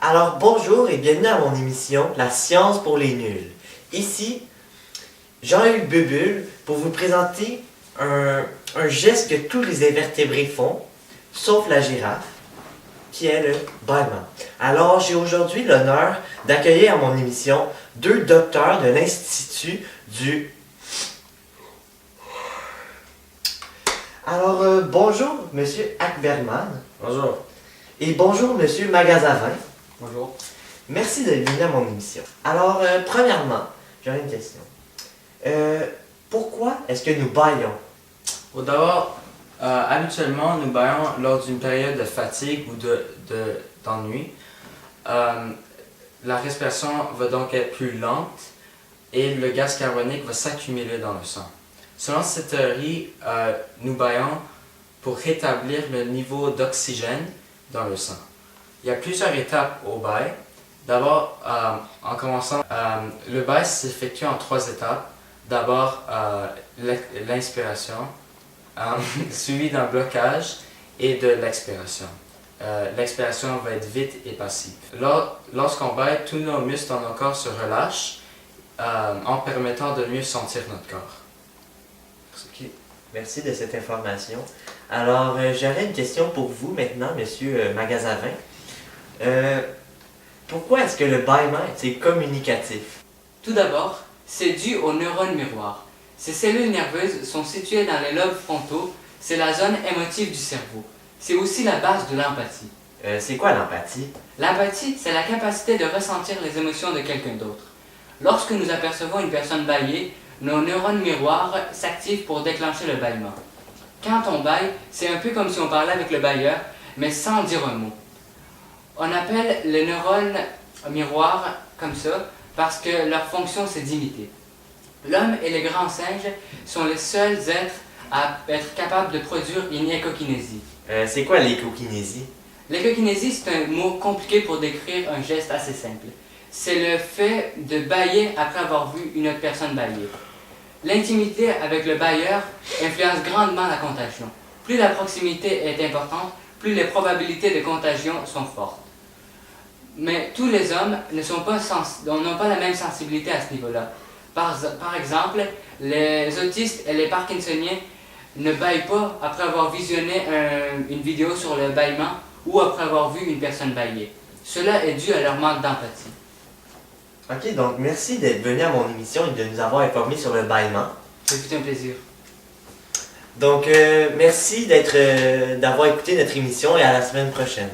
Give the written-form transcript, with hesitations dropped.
Alors bonjour et bienvenue à mon émission La science pour les nuls. Ici, Jean-Hugues Bubule pour vous présenter un geste que tous les invertébrés font, sauf la girafe, qui est le bâillement. Alors j'ai aujourd'hui l'honneur d'accueillir à mon émission deux docteurs de l'Institut du... Alors bonjour Monsieur Ackberman. Bonjour. Et bonjour Monsieur Magazavin. Bonjour. Merci d'être venu à mon émission. Alors, premièrement, j'aurais une question. Pourquoi est-ce que nous baillons? D'abord, habituellement, nous baillons lors d'une période de fatigue ou d'ennui. La respiration va donc être plus lente et le gaz carbonique va s'accumuler dans le sang. Selon cette théorie, nous baillons pour rétablir le niveau d'oxygène dans le sang. Il y a plusieurs étapes au bail. D'abord, en commençant, le bail s'effectue en 3 étapes. D'abord, l'inspiration, suivi d'un blocage et de l'expiration. L'expiration va être vite et passive. Lorsqu'on baille, tous nos muscles dans nos corps se relâchent en permettant de mieux sentir notre corps. Ok. Merci de cette information. Alors, j'aurais une question pour vous maintenant, Monsieur Magazavin. Pourquoi est-ce que le bâillement est communicatif? Tout d'abord, c'est dû aux neurones miroirs. Ces cellules nerveuses sont situées dans les lobes frontaux, c'est la zone émotive du cerveau. C'est aussi la base de l'empathie. C'est quoi l'empathie? L'empathie, c'est la capacité de ressentir les émotions de quelqu'un d'autre. Lorsque nous apercevons une personne bâillée, nos neurones miroirs s'activent pour déclencher le bâillement. Quand on bâille, c'est un peu comme si on parlait avec le bailleur, mais sans dire un mot. On appelle les neurones miroirs comme ça parce que leur fonction c'est d'imiter. L'homme et les grands singes sont les seuls êtres à être capables de produire une échokinésie. C'est quoi l'échokinésie? L'échokinésie, c'est un mot compliqué pour décrire un geste assez simple. C'est le fait de bâiller après avoir vu une autre personne bâiller. L'intimité avec le bailleur influence grandement la contagion. Plus la proximité est importante, plus les probabilités de contagion sont fortes. Mais tous les hommes n'ont pas la même sensibilité à ce niveau-là. Par exemple, les autistes et les parkinsoniens ne bâillent pas après avoir visionné une vidéo sur le bâillement ou après avoir vu une personne bâiller. Cela est dû à leur manque d'empathie. Ok, donc merci d'être venu à mon émission et de nous avoir informés sur le bâillement. C'est un plaisir. Donc, merci d'avoir écouté notre émission et à la semaine prochaine.